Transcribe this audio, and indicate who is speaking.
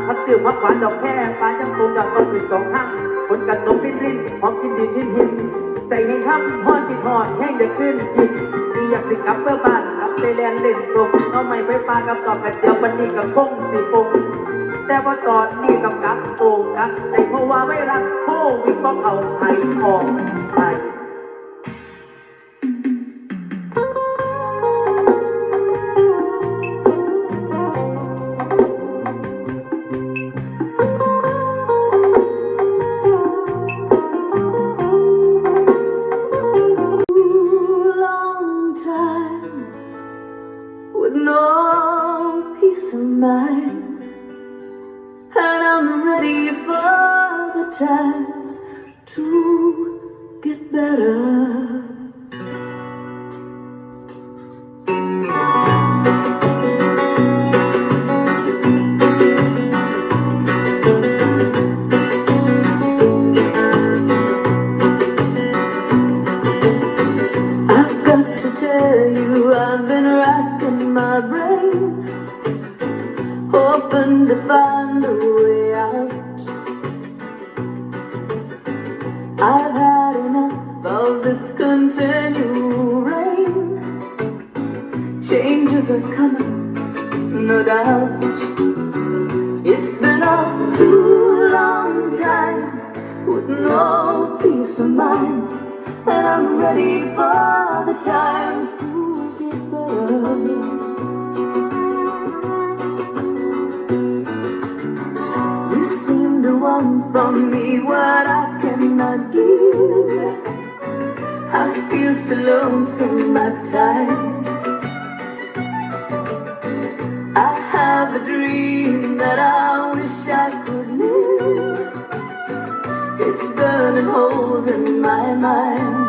Speaker 1: พักตื่นพักหวานดอกแค่ปลายังคงอยากต้องไปสองข้างฝนกันตกรินหอมกินดินหินใจให้ทำฮอนที่ทอดแห้งจะขึ้นกินที่อยากสิกลับเพื่อบ้านกลับไปแลนเล่นตกเอาไม่ไปปลากับตอกกระเจียวปันนี้กับคงสีฟงแต่ว่าตอนนี้กับกักโอ่งกักแต่เพราะว่าไม่รักโควิดเพราะเขาไทยออกไทย
Speaker 2: And I'm ready for the times to get better. I've got to tell you, I've been racking my brain, hoping to find a way out. I've had enough of this continual rain. Changes are coming, no doubt. It's been a too long time with no peace of mind, and I'm ready for the times to get better. From me what I cannot give. I feel so lonesome at times. I have a dream that I wish I could live. It's burning holes in my mind.